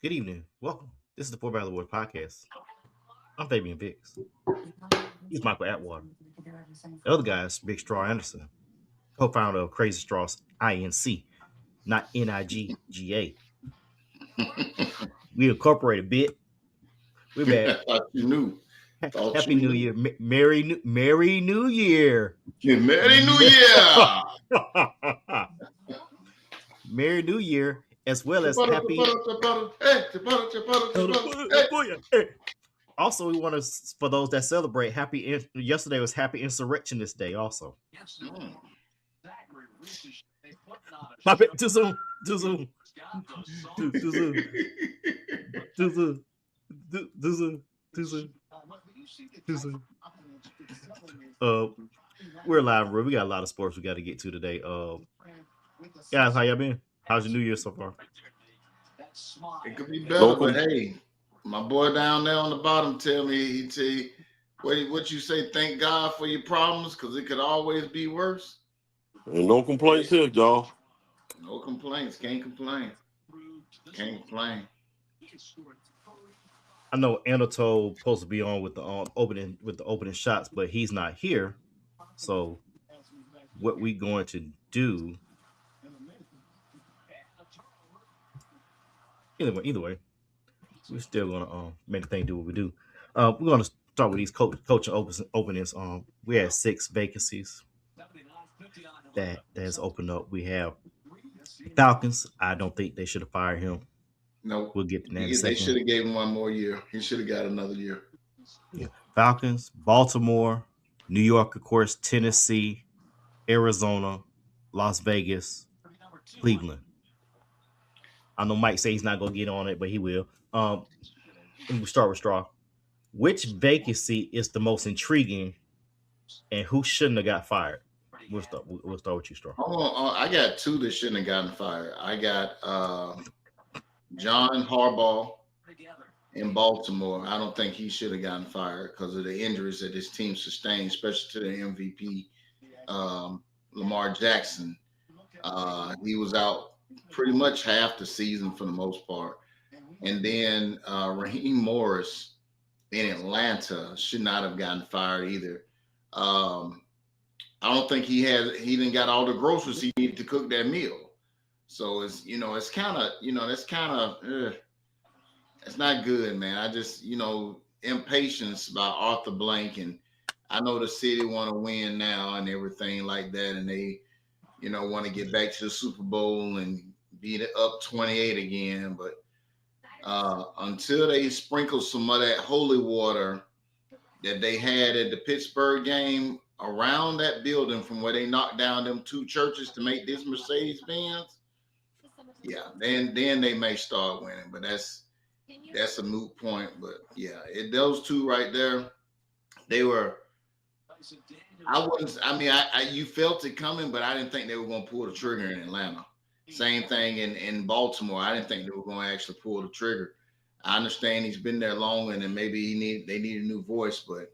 Good evening. Welcome. This is the Four Battle Award podcast. I'm Fabian Vicks. He's Michael Atwater. The other guy is Big Straw Anderson, co-founder of Crazy Straws Inc., not NIGGA. We incorporate a bit. We're back. Thought you knew. Thought Happy you New knew. Year. Merry New Year. Merry New Year! Merry New Year, as well as happy. Hey. Also, we want to, for those that celebrate, yesterday was Happy Insurrectionist Day. Also, my bad. Too soon. Too soon. Too soon. Too soon. Too soon. Too soon. Too soon. We're live, bro. We got a lot of sports we got to get to today. Guys, how y'all been? How's your New Year so far? It could be better, but hey, my boy down there on the bottom tell me what you say. Thank God for your problems, because it could always be worse. And no complaints here, y'all. No complaints. Can't complain. Can't complain. I know Anatole supposed to be on with the opening shots, but he's not here. So what we going to do? Either way, we're still gonna make the thing do what we do. We're gonna start with these coaching openings. We had 6 vacancies that has opened up. We have Falcons. I don't think they should have fired him. No, we'll get to that. They should have gave him one more year. He should have got another year. Yeah. Falcons, Baltimore, New York, of course, Tennessee, Arizona, Las Vegas, Cleveland. I know Mike says he's not gonna get on it, but he will. We start with Straw. Which vacancy is the most intriguing, and who shouldn't have got fired? We'll start with you, Straw. I got 2 that shouldn't have gotten fired. I got John Harbaugh in Baltimore. I don't think he should have gotten fired because of the injuries that his team sustained, especially to the MVP, Lamar Jackson. He was out pretty much half the season for the most part. And then Raheem Morris in Atlanta should not have gotten fired either. I don't think he didn't got all the groceries he needed to cook that meal. So it's kind of it's not good, man. I just impatience by Arthur Blank, and I know the city want to win now and everything like that, and they want to get back to the Super Bowl and beat it up 28 again, but until they sprinkle some of that holy water that they had at the Pittsburgh game around that building from where they knocked down them 2 churches to make this Mercedes-Benz, yeah, then they may start winning, but that's a moot point. But yeah, those 2 right there, they were. You felt it coming, but I didn't think they were going to pull the trigger in Atlanta. Same thing in Baltimore. I didn't think they were going to actually pull the trigger. I understand he's been there long, and then maybe they need a new voice, but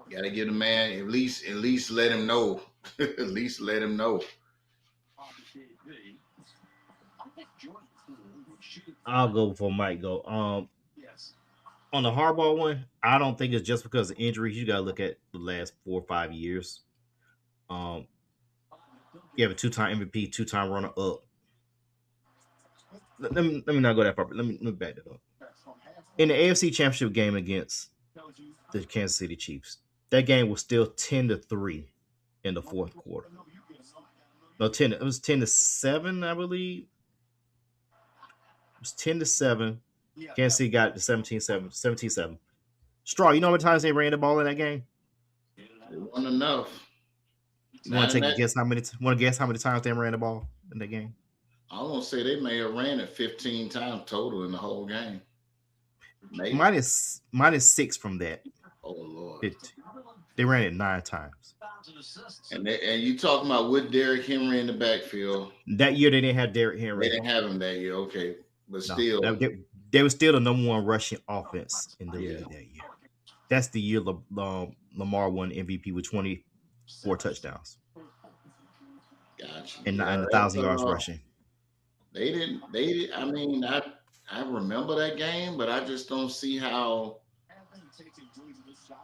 got to give the man at least let him know. At least let him know. I'll go before Mike go. On the Harbaugh one, I don't think it's just because of injuries. You got to look at the last 4 or 5 years. You have a 2-time MVP, 2-time runner up. Let me not go that far. But let me back it up. In the AFC Championship game against the Kansas City Chiefs, that game was still 10-3 in the 4th quarter. No, 10. It was 10-7, I believe. It was 10-7. Kansas City got it to 17-7. Straw, you know how many times they ran the ball in that game? It wasn't enough. You want to take a guess how many? Want to guess how many times they ran the ball in that game? I want to say they may have ran it 15 times total in the whole game. Maybe. Minus 6 from that. Oh Lord! 15. They ran it 9 times. And you talking about with Derrick Henry in the backfield? That year they didn't have Derrick Henry. They didn't have him that year. Okay, but still, they were still the number 1 rushing offense in the league that year. That's the year Lamar won MVP with 24 touchdowns. Gotcha. And 1,000 yards rushing. They didn't. I mean, I remember that game, but I just don't see how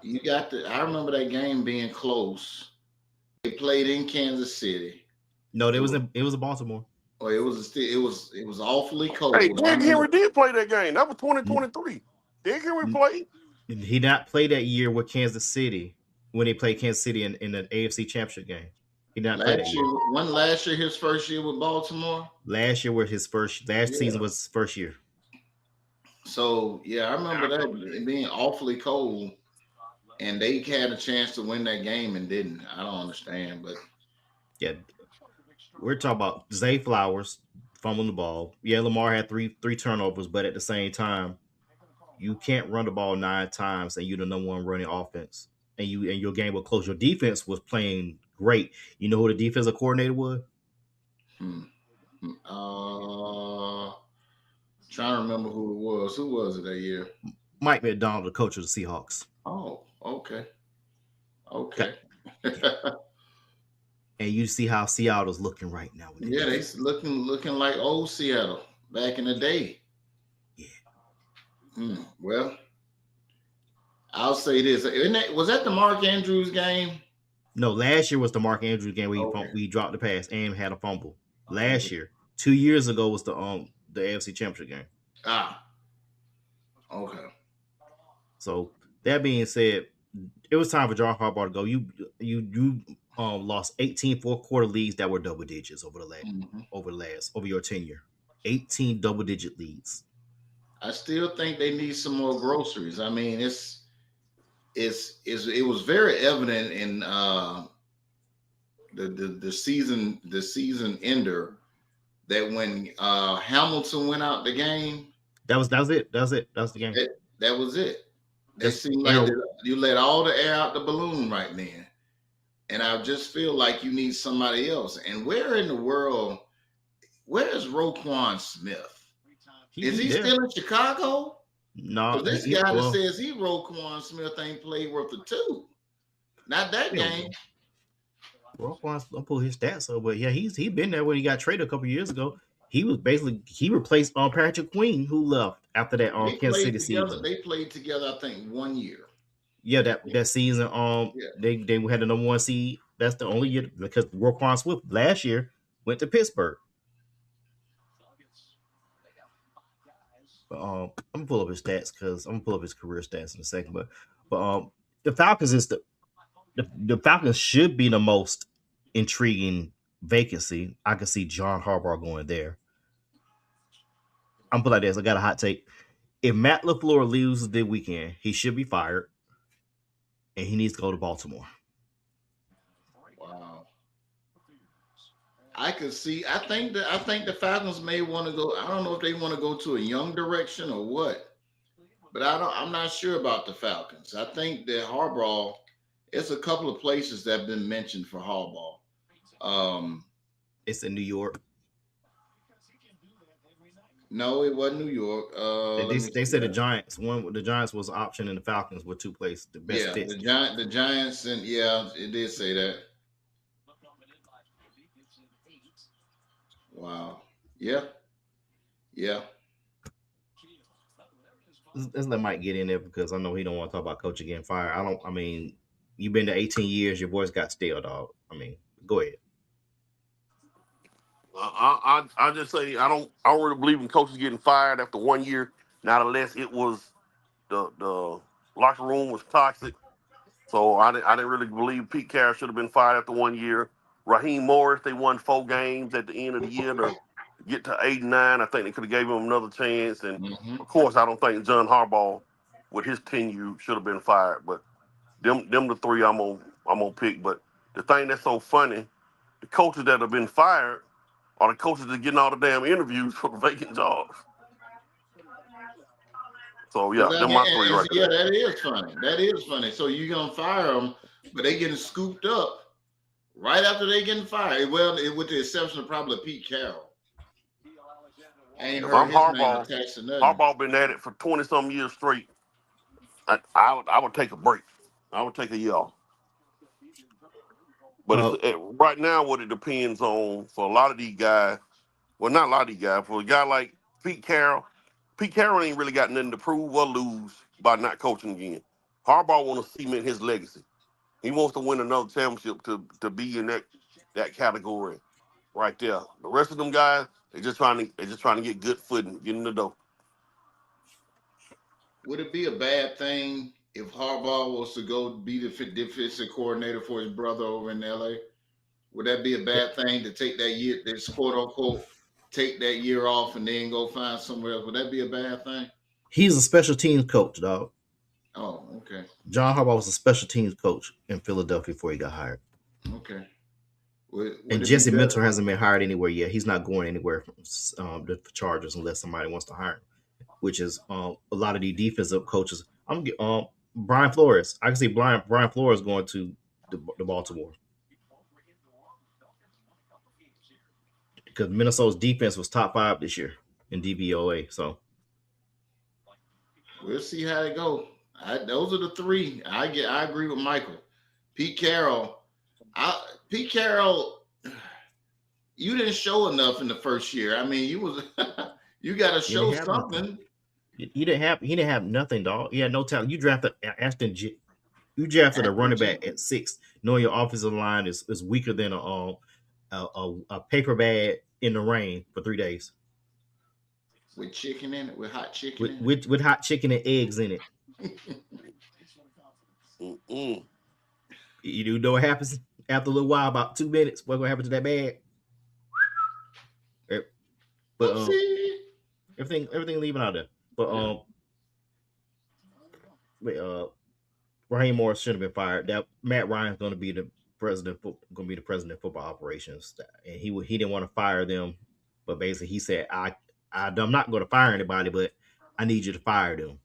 you got the. I remember that game being close. They played in Kansas City. No, It was, it was a Baltimore. or it was awfully Hey, cold. I Derrick remember. Henry did play that game. That was 2023. Derrick Henry played. He did not play that year with Kansas City when they played Kansas City in the AFC Championship game. He did not play that Last year. year, one last year, his first year with Baltimore. Last year was his first. Last Yeah. season was his first year. So yeah, I remember that it being awfully cold, and they had a chance to win that game and didn't. I don't understand, but Yeah, we're talking about Zay Flowers fumbling the ball. Yeah, Lamar had three turnovers, but at the same time, you can't run the ball 9 times and you're the number one running offense. And your game was close. Your defense was playing great. You know who the defensive coordinator was? Trying to remember who it was. Who was it that year? Mike McDonald, the coach of the Seahawks. Oh, okay. Okay. And you see how Seattle's looking right now. Yeah, they looking like old Seattle back in the day. Yeah. Well, I'll say this. Was that the Mark Andrews game? No, last year was the Mark Andrews game where we dropped the pass and had a fumble. Last year. 2 years ago was the AFC Championship game. Okay. So that being said, it was time for John Harbaugh to go. You lost 18 fourth-quarter leads that were double digits over your tenure. 18 double-digit leads. I still think they need some more groceries. I mean, it was very evident in the season ender that when Hamilton went out the game, that was it. That was the game. That was it. It seemed like you let all the air out the balloon right then. And I just feel like you need somebody else. And where in the world, where is Roquan Smith? Is he still in Chicago? No. This guy that says he Roquan Smith ain't played worth a two. Not that game. Roquan, I'll pull his stats up, but yeah, he's been there when he got traded a couple years ago. He replaced Patrick Queen, who left after that Kansas City season. They played together, I think, 1 year. Yeah, that season, they had the number 1 seed. That's the only year because Roquan Swift last year went to Pittsburgh. But I'm gonna pull up his stats because I'm gonna pull up his career stats in a second. But the Falcons is the Falcons should be the most intriguing vacancy. I can see John Harbaugh going there. I'm put like this. I got a hot take. If Matt LaFleur leaves this weekend, he should be fired, and he needs to go to Baltimore. Wow. I could see. I think the Falcons may want to go. I don't know if they want to go to a young direction or what, but I'm not sure about the Falcons. I think that Harbaugh. It's a couple of places that have been mentioned for Harbaugh. It's in New York. No, it wasn't New York. They said the Giants. The Giants was an option, and the Falcons were 2 places. The best fit. The Giants, and it did say that. Wow. Yeah. Let's let Mike get in there because I know he don't want to talk about coach getting fired. I mean, you've been there 18 years. Your voice got stale, dog. I mean, go ahead. I just say I don't really believe in coaches getting fired after 1 year, not unless it was the locker room was toxic. So I didn't really believe Pete Carroll should have been fired after 1 year. Raheem Morris, they won 4 games at the end of the year to get to 8-9. I think they could have gave him another chance. And of course, I don't think John Harbaugh, with his tenure, should have been fired. But them the 3 I'm gonna pick. But the thing that's so funny, the coaches that have been fired are the coaches that are getting all the damn interviews for the vacant jobs. So yeah, them my 3 right there. Yeah, that is funny. That is funny. So you're gonna fire them, but they getting scooped up right after they getting fired. Well, with the exception of probably Pete Carroll. If I'm Harbaugh been at it for 20-some years straight. I would take a break. I would take a year off. But right now, what it depends on for a lot of these guys, well, not a lot of these guys, for a guy like Pete Carroll Pete Carroll ain't really got nothing to prove or lose by not coaching again. Harbaugh want to cement his legacy. He wants to win another championship to be in that category right there. The rest of them guys, they're just trying to get good footing, get in the door. Would it be a bad thing if Harbaugh was to go be the defensive coordinator for his brother over in LA? Would that be a bad thing to take that year, this quote unquote, take that year off and then go find somewhere else? Would that be a bad thing? He's a special teams coach, dog. Oh, okay. John Harbaugh was a special teams coach in Philadelphia before he got hired. Okay. And Jesse Minter hasn't been hired anywhere yet. He's not going anywhere from the Chargers unless somebody wants to hire him, which is a lot of the defensive coaches. Brian Flores. I can see Brian Flores going to the Baltimore because Minnesota's defense was top 5 this year in DVOA. So we'll see how it goes. Those are the three. I agree with Michael. Pete Carroll. You didn't show enough in the first year. I mean, you got to show something. He didn't have nothing, dog. He had no talent. You drafted Ashton. You drafted a running back at 6, knowing your offensive line is weaker than a paper bag in the rain for 3 days. With chicken in it, with hot chicken with hot chicken and eggs in it. You know what happens after a little while, about 2 minutes. What's gonna happen to that bag? But everything leaving out there. But Raheem Morris shouldn't have been fired. That Matt Ryan's going to be the president. Going to be the president of football operations, and he didn't want to fire them. But basically, he said, "I'm not going to fire anybody, but I need you to fire them."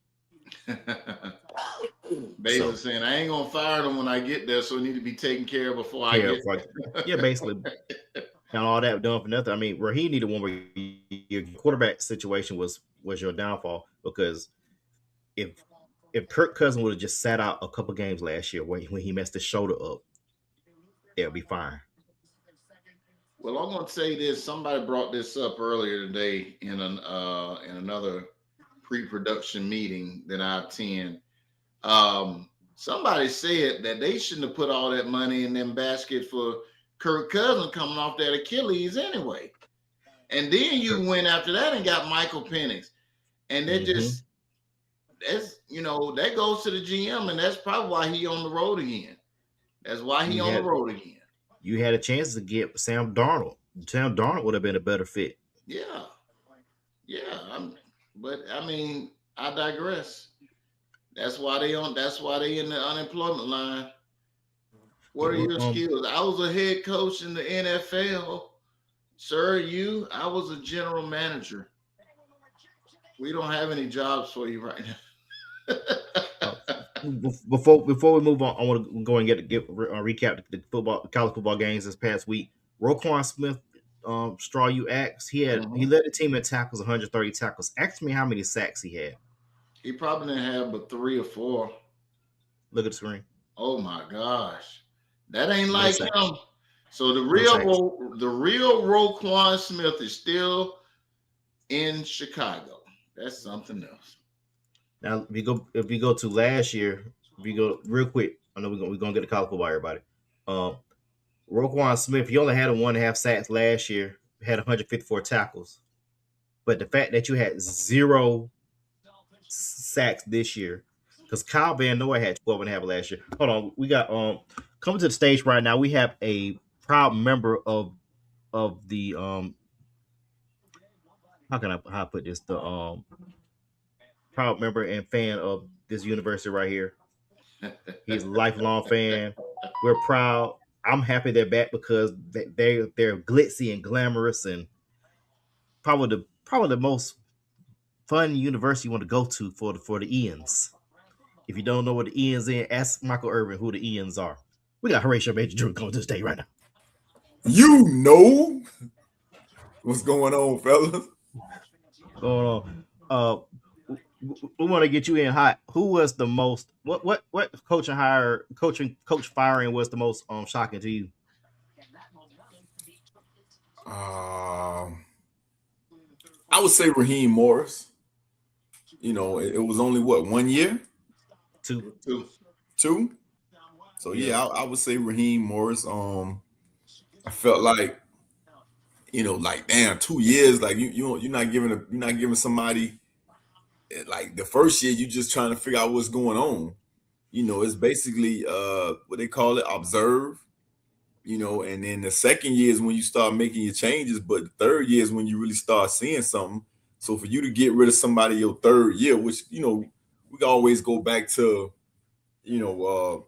Basically saying, I ain't gonna fire them when I get there, so it need to be taken care of before I get there. Yeah, basically. And all that done for nothing. I mean, Raheem needed one more year. Quarterback situation was your downfall, because if Kirk Cousins would have just sat out a couple games last year when he messed his shoulder up, it'll be fine. Well, I'm gonna say this. Somebody brought this up earlier today in another pre-production meeting that I attend. Somebody said that they shouldn't have put all that money in them baskets for Kirk Cousins coming off that Achilles anyway. And then you went after that and got Michael Penix. And that that goes to the GM, and that's probably why he on the road again. That's why he on the road again. You had a chance to get Sam Darnold. Sam Darnold would have been a better fit. Yeah. But I mean, I digress. That's why they in the unemployment line. What are your skills? I was a head coach in the NFL. Sir, I was a general manager. We don't have any jobs for you right now. Before we move on, I want to go and recap the college football games this past week. Roquan Smith, straw you asked, he led the team in tackles, 130 tackles. Ask me how many sacks he had. He probably didn't have but 3 or 4. Look at the screen. Oh my gosh, that ain't like him. So the real Roquan Smith is still in Chicago. That's something else. Now, if we go to last year, if we go real quick, I know we're gonna get to college football, everybody. Roquan Smith, he only had 1.5 sacks last year, had 154 tackles. But the fact that you had 0 sacks this year, because Kyle Van Noy had 12.5 last year. Hold on, we got coming to the stage right now. We have a proud member of the how I put this, the proud member and fan of this university right here. He's a lifelong fan. We're proud. I'm happy they're back because they're glitzy and glamorous, and probably the most fun university you want to go to for the Ians. If you don't know what the Ians is, ask Michael Irvin who the Ians are. We got Horatio Major Drew coming to the stage right now. You know what's going on, fellas? Going on. We want to get you in hot. Who was the most? What coach firing was the most shocking to you? I would say Raheem Morris. you know, it was only what, 1 year? Two. Two? So yeah, I would say Raheem Morris. I felt like, you know, like damn, 2 years, like you're not giving somebody like the first year you just trying to figure out what's going on. You know, it's basically what they call it, observe. You know, and then the second year is when you start making your changes, but the third year is when you really start seeing something. So for you to get rid of somebody your third year, which, you know, we can always go back to, you know,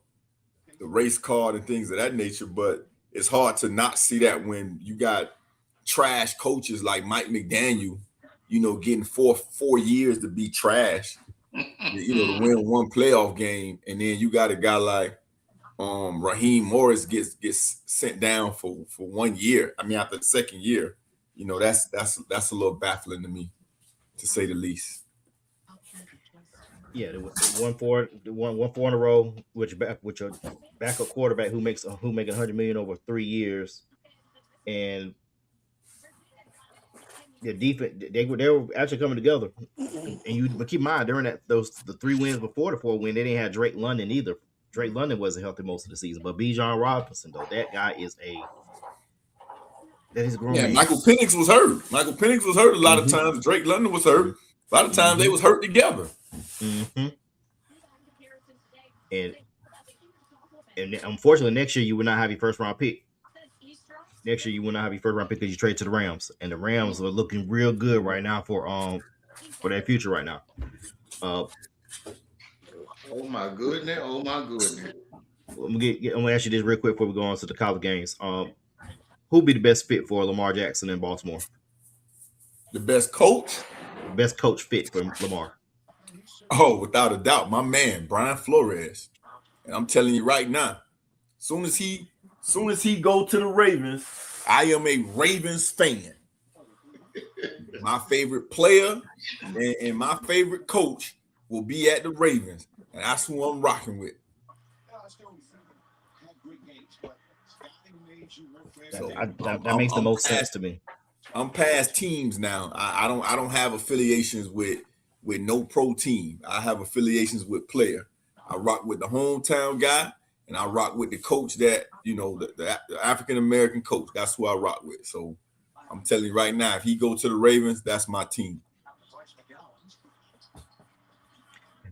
the race card and things of that nature, but it's hard to not see that when you got trash coaches like Mike McDaniel, you know, getting four years to be trash, you know, to win one playoff game, and then you got a guy like Raheem Morris gets sent down for 1 year. I mean, after the second year, you know, that's a little baffling to me, to say the least. Yeah, one four in a row, which a backup quarterback who making $100 million over 3 years, and the defense they were actually coming together. And you keep in mind during the 3 wins before the 4 win, they didn't have Drake London either. Drake London wasn't healthy most of the season, but Bijan Robinson, though, that guy is grown. Yeah, Michael Penix was hurt. Michael Penix was hurt a lot of times. Drake London was hurt. A lot of times they was hurt together. Mm-hmm. And unfortunately, next year you will not have your first round pick. Next year you will not have your first round pick because you trade to the Rams, and the Rams are looking real good right now for their future right now. Oh my goodness! Oh my goodness! I'm gonna ask you this real quick before we go on to the college games. Who'd be the best fit for Lamar Jackson in Baltimore? The best coach? Best coach fit for Lamar? Oh, without a doubt, my man Brian Flores. And I'm telling you right now, soon as he go to the Ravens, I am a Ravens fan. My favorite player and my favorite coach will be at the Ravens, and that's who I'm rocking with. That makes the most sense to me. I'm past teams now. I don't have affiliations with no pro team. I have affiliations with player. I rock with the hometown guy, and I rock with the coach that, you know, the African American coach. That's who I rock with. So I'm telling you right now, if he go to the Ravens, that's my team.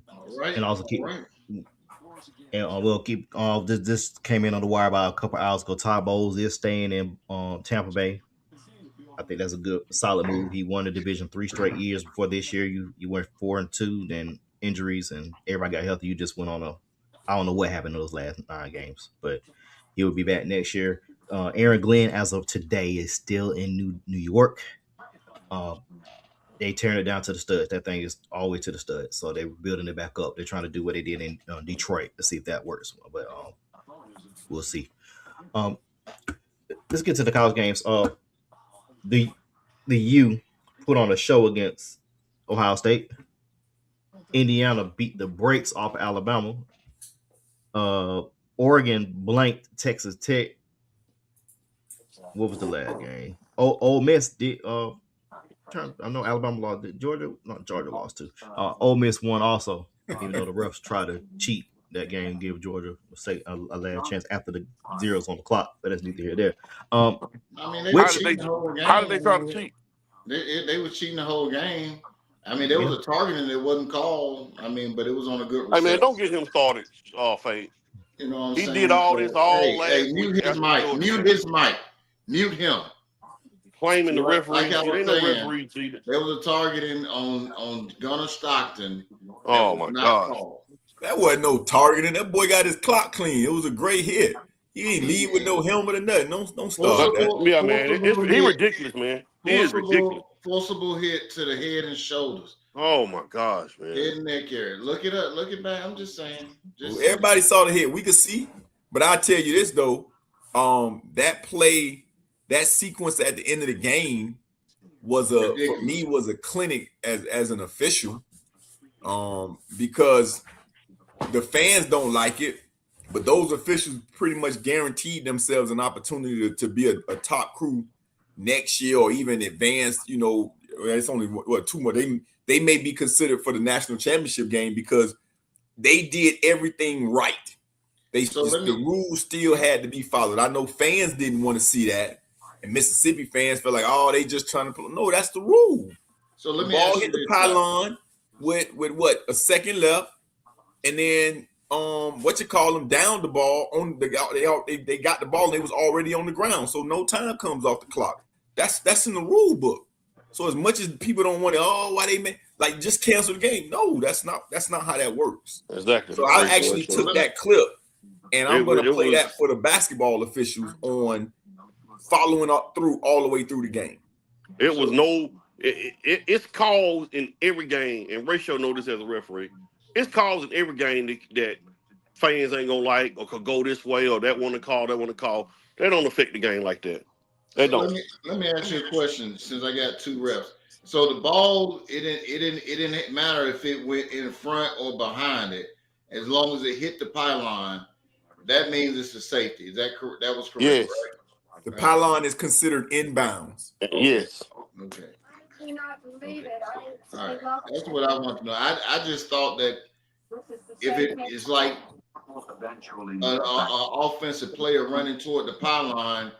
All right. And also we'll keep this came in on the wire about a couple hours ago. Todd Bowles is staying in Tampa Bay. I think that's a good solid move. He won the division 3 straight years before this year. You went 4-2, then injuries and everybody got healthy. You just went on I don't know what happened in those last 9 games, but he will be back next year. Aaron Glenn, as of today, is still in New York. They turned it down to the studs. That thing is all the way to the studs. So they're building it back up. They're trying to do what they did in Detroit to see if that works. But we'll see. Let's get to the college games. The U put on a show against Ohio State. Indiana beat the brakes off of Alabama. Oregon blanked Texas Tech. What was the last game? Ole Miss did. I know Alabama lost. Georgia lost too. Ole Miss won also, even though the refs tried to cheat that game and give Georgia a last chance after the zeros on the clock. But that's neither here nor there. I mean, how did they try to cheat? They were cheating the whole game. I mean, there was a targeting that wasn't called. I mean, but it was on a good. I mean, don't get him started, Fade. You know what I'm he saying? did all this all last week. Mute his mic. Mute his mic. Mute him. Claiming the referee. Like cheated. There was a targeting on Gunnar Stockton. Oh my God. That wasn't no targeting. That boy got his clock clean. It was a great hit. He ain't leave with no helmet or nothing. Don't start that. Yeah, man. He ridiculous, man. He is ridiculous. Forcible hit to the head and shoulders. Oh my gosh, man. Head and neck area. Look it up. Look it back. I'm just saying. Everybody saw the hit. We could see. But I'll tell you this though. That play, that sequence at the end of the game was for me was a clinic as an official. Because the fans don't like it, but those officials pretty much guaranteed themselves an opportunity to be a top crew next year or even advanced. You know, it's only 2 more. They they may be considered for the national championship game because they did everything right. The rules still had to be followed. I know fans didn't want to see that, and Mississippi fans felt like, oh, they just trying to pull. No, that's the rule. So let the me ball hit the pylon with what, a second left, and then down the ball on they got the ball and it was already on the ground, so no time comes off the clock. That's in the rule book. So as much as people don't want to, why they like just cancel the game? No, that's not how that works. Exactly. So I actually took that clip, and I'm going to play that for the basketball officials on following up through all the way through the game. It's calls in every game, and Ratio know this as a referee. It's calls in every game that fans ain't gonna like or could go this way or that want to call. They don't affect the game like that. They don't. Let me ask you a question since I got two refs. So the ball, it didn't matter if it went in front or behind it, as long as it hit the pylon. That means it's a safety. Is that correct? That was correct. Yes. Right? The pylon is considered inbounds. Yes. Okay. All right. That's what I want to know. I just thought that if it is like an offensive player running toward the pylon,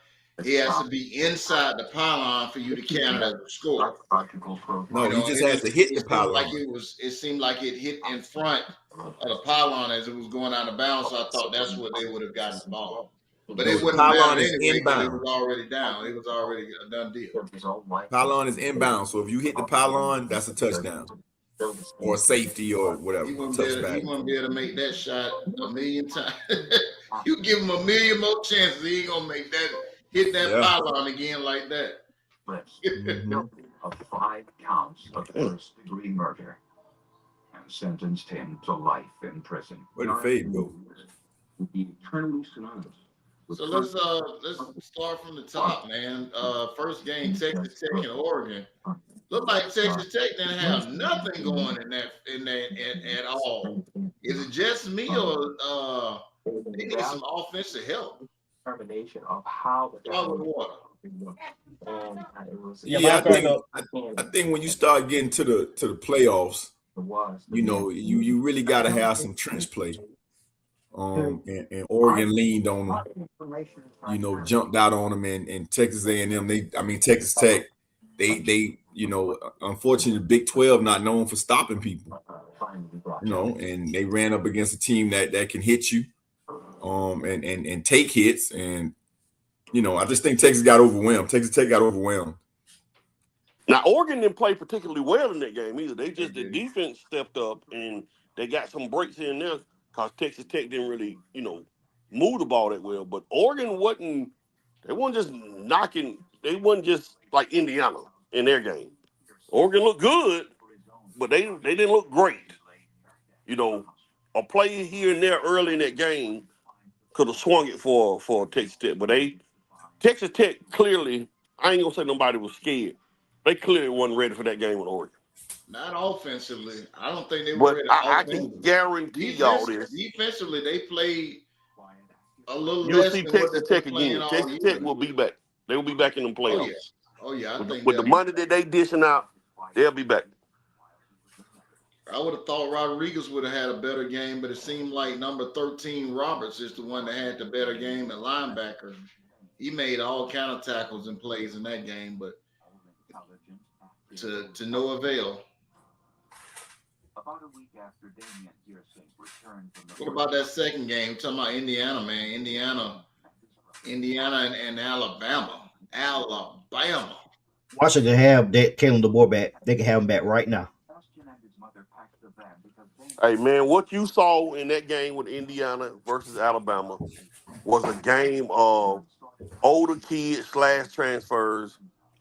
he has to be inside the pylon for you to count as a score. No, he just has to hit the pylon. It seemed like it hit in front of the pylon as it was going out of bounds. So I thought that's what they would have gotten the ball. But it wouldn't matter anyway because it was already down. It was already a done deal. Pylon is inbound, so if you hit the pylon, that's a touchdown or safety or whatever. He wouldn't be able to make that shot a million times. You give him a million more chances, he ain't gonna make that hit that pylon again like that. Of 5 counts of first-degree murder and sentenced him to life in prison. Where did Fade go? Eternally synonymous. So let's start from the top, man. First game, Texas Tech and Oregon. Looked like Texas Tech didn't have nothing going in that at all. Is it just me or they need some offensive help? Determination of how the water. I think when you start getting to the playoffs, you really got to have some trench play. And Oregon leaned on them, jumped out on them, and Texas A&M. Texas Tech. They unfortunately, Big 12 not known for stopping people. And they ran up against a team that can hit you, and take hits, and I just think Texas got overwhelmed. Texas Tech got overwhelmed. Now Oregon didn't play particularly well in that game either. The defense stepped up and they got some breaks in there. Because Texas Tech didn't really, move the ball that well. But Oregon wasn't just knocking. They wasn't just like Indiana in their game. Oregon looked good, but they didn't look great. A play here and there early in that game could have swung it for Texas Tech. But Texas Tech clearly, I ain't going to say nobody was scared. They clearly wasn't ready for that game with Oregon. Not offensively. I don't think they were ready. I can guarantee y'all this. Defensively, they played a little You'll less see than Texas Tech again. Texas Tech will be back. They will be back in the playoffs. Oh, yeah. With the money that they dishing out, they'll be back. I would have thought Rodriguez would have had a better game, but it seemed like number 13, Roberts, is the one that had the better game at linebacker. He made all kind of tackles and plays in that game, but to no avail. About a week after Damian Pearson returned from What about that second game? We're talking about Indiana, man. Indiana and Alabama. Washington have that Kalen DeBoer back. They can have him back right now. Hey, man, what you saw in that game with Indiana versus Alabama was a game of older kids / transfers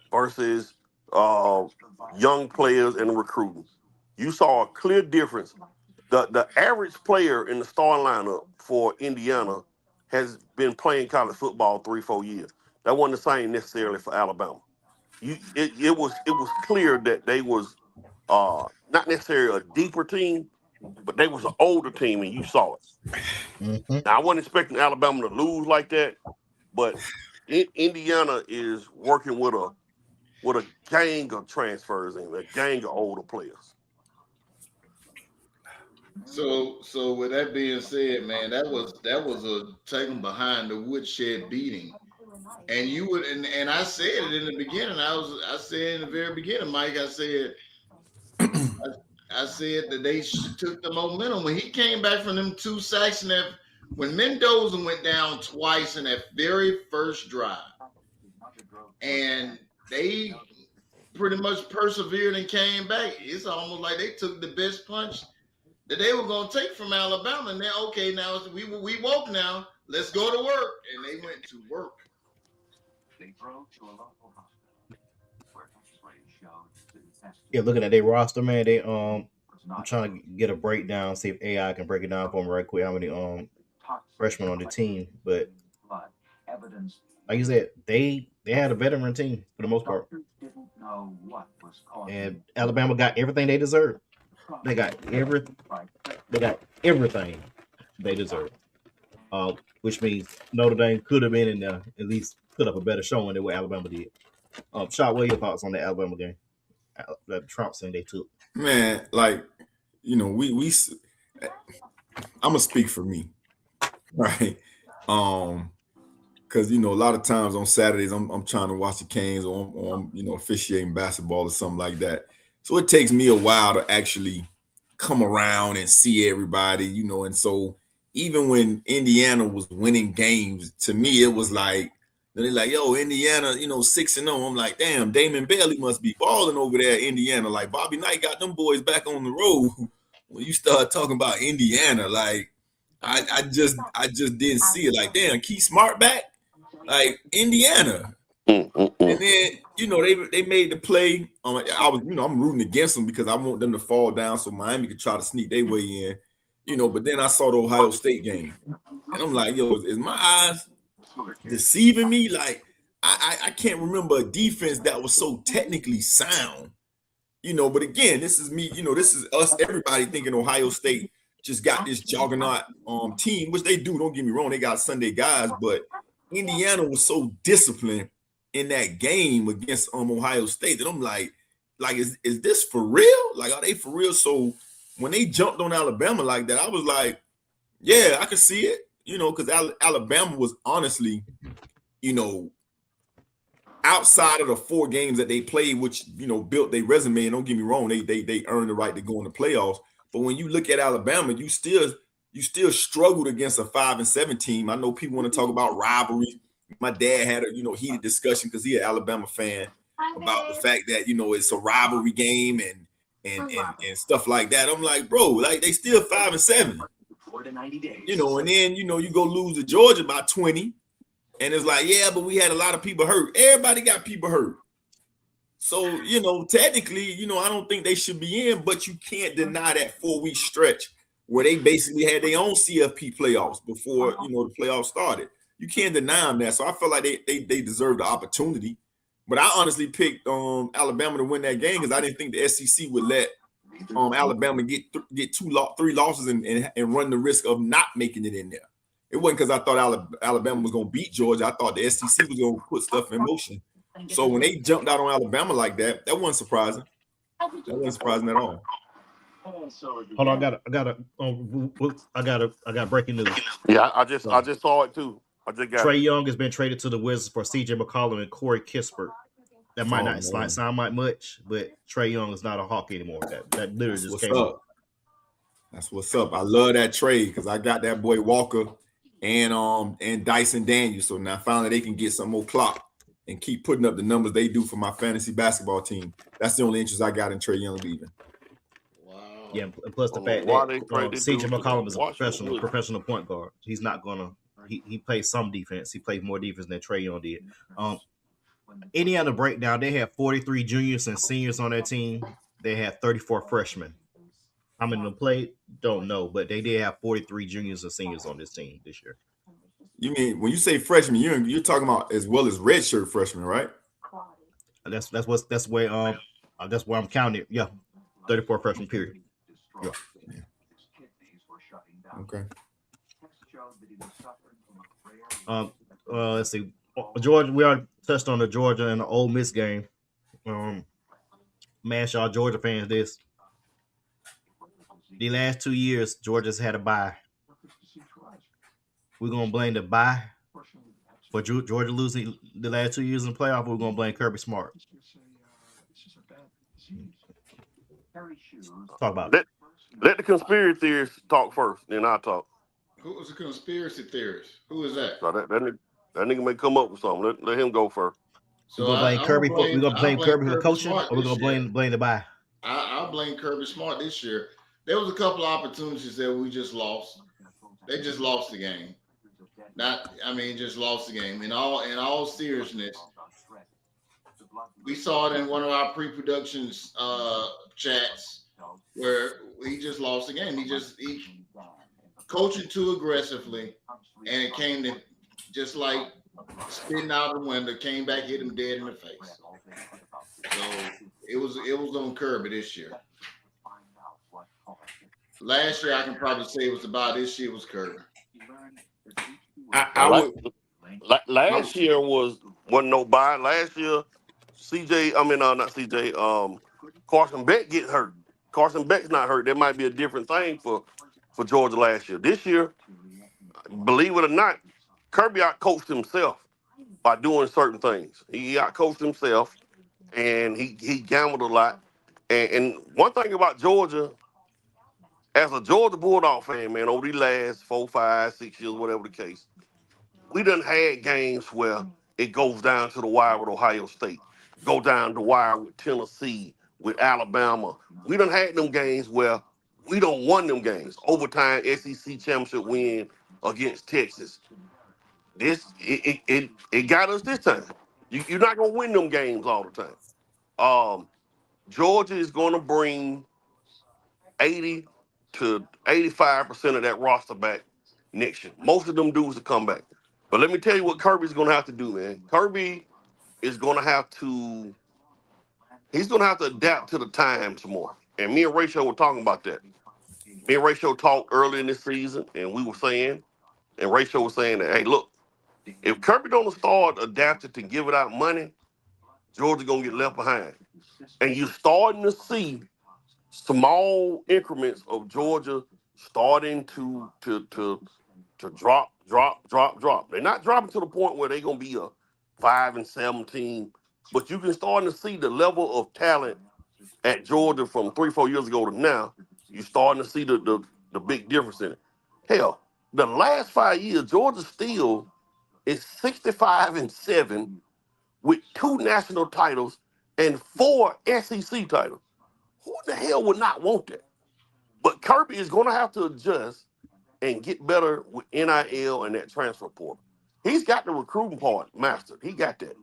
versus young players and recruiting. You saw a clear difference. The average player in the starting lineup for Indiana has been playing college football 3-4 years. That wasn't the same necessarily for Alabama. It was clear that they was not necessarily a deeper team, but they was an older team, and you saw it. Mm-hmm. Now I wasn't expecting Alabama to lose like that, but Indiana is working with a gang of transfers and a gang of older players. So with that being said, man, that was a taken behind the woodshed beating. And you would and I said it in the beginning. I said in the very beginning, Mike, I said that they took the momentum when he came back from them 2 sacks and that when Mendoza went down twice in that very first drive, and they pretty much persevered and came back. It's almost like they took the best punch that they were going to take from Alabama. And now, okay, now we woke now. Let's go to work, and they went to work. They drove to a local hospital where X-rays showed the intestine Yeah, looking at their roster, man, they was I'm not trying to get a breakdown, see if AI can break it down for me right quick. How many toxic freshmen on the team? But blood. Evidence like you said, they had a veteran team for the most part, doctors didn't know what was causing and Alabama got everything they deserved. They got everything they deserved. Which means Notre Dame could have been in there, at least put up a better showing than what Alabama did. Shot, what are your thoughts on the Alabama game? That Trump thing they took. Man, like, you know, I'm gonna speak for me, right? Because you know, a lot of times on Saturdays, I'm trying to watch the Canes or I'm, you know, officiating basketball or something like that. So it takes me a while to actually come around and see everybody, you know. And so even when Indiana was winning games, to me it was like they're like, yo, Indiana, you know, 6-0. I'm like, damn, Damon Bailey must be balling over there at Indiana. Like Bobby Knight got them boys back on the road. When you start talking about Indiana, like I just didn't see it. Like, damn, Keith Smart back, like Indiana. And then, you know, they made the play. I was, you know, I'm rooting against them because I want them to fall down so Miami could try to sneak their way in, you know. But then I saw the Ohio State game, and I'm like, yo, is my eyes deceiving me? Like, I can't remember a defense that was so technically sound, you know. But again, this is me, you know, this is us, everybody thinking Ohio State just got this juggernaut team, which they do. Don't get me wrong, they got Sunday guys, but Indiana was so disciplined in that game against Ohio State that I'm like is this for real? Like, are they for real? So when they jumped on Alabama like that, I was like, yeah, I could see it, you know, because Alabama was honestly, you know, outside of the 4 games that they played, which, you know, built their resume. And don't get me wrong, they earned the right to go in the playoffs. But when you look at Alabama, you still struggled against a 5-7 team. I know people want to talk about rivalry. My dad had a, you know, heated discussion because he's an Alabama fan about the fact that, you know, it's a rivalry game and stuff like that. I'm like, bro, like they still 5-7, you know, and then, you know, you go lose to Georgia by 20, and it's like, yeah, but we had a lot of people hurt. Everybody got people hurt. So, you know, technically, you know, I don't think they should be in, but you can't deny that 4-week stretch where they basically had their own CFP playoffs before, you know, the playoffs started. You can't deny them that. So I feel like they deserve the opportunity. But I honestly picked Alabama to win that game because I didn't think the SEC would let Alabama get 3 losses and run the risk of not making it in there. It wasn't because I thought Alabama was going to beat Georgia. I thought the SEC was going to put stuff in motion. So when they jumped out on Alabama like that, that wasn't surprising. That wasn't surprising at all. Hold on, I got breaking news. Yeah, I just saw it too. I just got Trae Young has been traded to the Wizards for CJ McCollum and Corey Kispert. That might not sound like much, but Trae Young is not a Hawk anymore. That literally just came up. That's what's up. I love that trade because I got that boy Walker and Dyson Daniels. So now finally they can get some more clock and keep putting up the numbers they do for my fantasy basketball team. That's the only interest I got in Trae Young leaving. Wow. Yeah, and plus the fact that CJ McCollum is a professional point guard. He's not gonna. He plays some defense. He plays more defense than Trae Young did. Indiana breakdown, they had 43 juniors and seniors on their team. They had 34 freshmen. How many of them played? Don't know, but they did have 43 juniors and seniors on this team this year. You mean when you say freshman, you're talking about as well as redshirt freshmen, right? That's where I'm counting it. Yeah, 34 freshman period. Yeah. Okay. Let's see. Georgia, we already touched on the Georgia and the Ole Miss game. Man, y'all Georgia fans, this The last 2 years, Georgia's had a bye. We're gonna blame the bye for Georgia losing the last 2 years in the playoff. We're gonna blame Kirby Smart. Talk about it. Let the conspiracy theorists talk first, then I'll talk. Who was the conspiracy theorist? Who is that? So that nigga may come up with something. Let him go first. So We're gonna blame Kirby. We're gonna blame Kirby for coaching, or we're gonna blame the bye. I'll blame Kirby Smart this year. There was a couple of opportunities that we just lost. They just lost the game. Just lost the game. In all seriousness, we saw it in one of our pre-production chats where he just lost the game. He coaching too aggressively, and it came to just like spitting out the window, came back, hit him dead in the face. So it was on Kirby this year. Last year, I can probably say it was about. This year was Kirby. Last year wasn't no bye. Last year, Carson Beck get hurt. Carson Beck's not hurt. That might be a different thing for Georgia last year. This year, believe it or not, Kirby outcoached himself by doing certain things. He outcoached himself, and he gambled a lot. And one thing about Georgia, as a Georgia Bulldog fan, man, over these last 4, 5, 6 years, whatever the case, we done had games where it goes down to the wire with Ohio State, go down the wire with Tennessee, with Alabama. We done had them games where we don't won them games. Overtime SEC championship win against Texas. It got us this time. You're not gonna win them games all the time. Georgia is gonna bring 80 to 85% of that roster back next year. Most of them dudes will come back. But let me tell you what Kirby's gonna have to do, man. Kirby is gonna have to. He's gonna have to adapt to the times more. And me and Rachel were talking about that. Me and Rachel talked early in this season, and we were saying, and Rachel was saying that, hey, look, if Kirby don't start adapting to give it out money, Georgia gonna get left behind. And you're starting to see small increments of Georgia starting to drop. They're not dropping to the point where they're gonna be a 5-7 team, but you can start to see the level of talent at Georgia from 3-4 years ago to now. You're starting to see the big difference in it. Hell, the last 5 years, Georgia still is 65-7 with 2 national titles and 4 SEC titles. Who the hell would not want that? But Kirby is going to have to adjust and get better with NIL and that transfer portal. He's got the recruiting part mastered. He got that.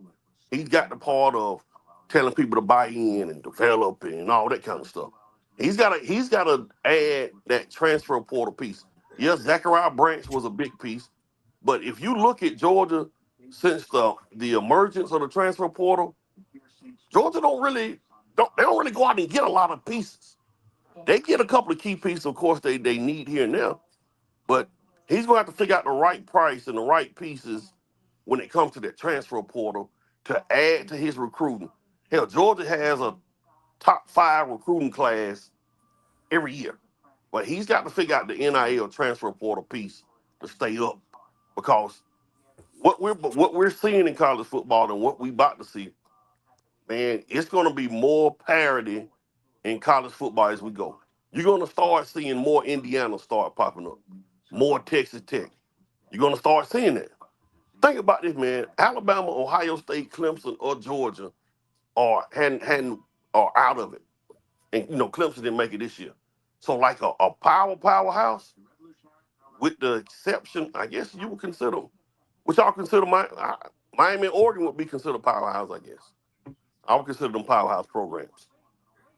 He's got the part of telling people to buy in and develop and all that kind of stuff. He's got to add that transfer portal piece. Yes, Zachariah Branch was a big piece, but if you look at Georgia since the emergence of the transfer portal, Georgia don't really go out and get a lot of pieces. They get a couple of key pieces, of course, they need here and there, but he's going to have to figure out the right price and the right pieces when it comes to that transfer portal to add to his recruiting. Hell, Georgia has a top 5 recruiting class every year, but he's got to figure out the NIL transfer portal piece to stay up, because what we're seeing in college football and what we about to see, man, it's going to be more parity in college football as we go. You're going to start seeing more Indiana start popping up, more Texas Tech. You're going to start seeing that. Think about this, man. Alabama, Ohio State, Clemson, or Georgia are out of it. And, Clemson didn't make it this year. So like a powerhouse, with the exception, I guess you would consider, which y'all consider Miami and Oregon would be considered powerhouse, I guess. I would consider them powerhouse programs.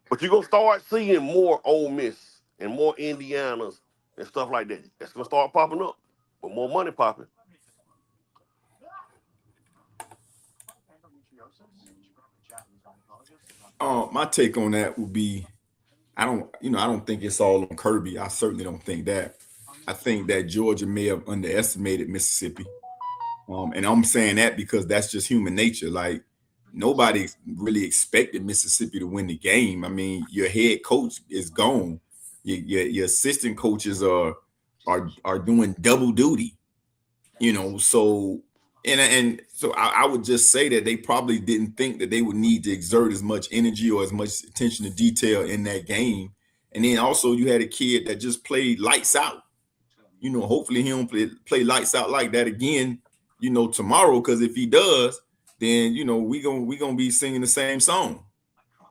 But you're going to start seeing more Ole Miss and more Indianas and stuff like that. That's going to start popping up with more money popping. My take on that would be, I don't think it's all on Kirby. I certainly don't think that. I think that Georgia may have underestimated Mississippi. And I'm saying that because that's just human nature. Like, nobody really expected Mississippi to win the game. I mean, your head coach is gone. Your assistant coaches are doing double duty, so I would just say that they probably didn't think that they would need to exert as much energy or as much attention to detail in that game. And then also you had a kid that just played lights out. Hopefully he don't play lights out like that again, tomorrow, because if he does, then we gonna be singing the same song,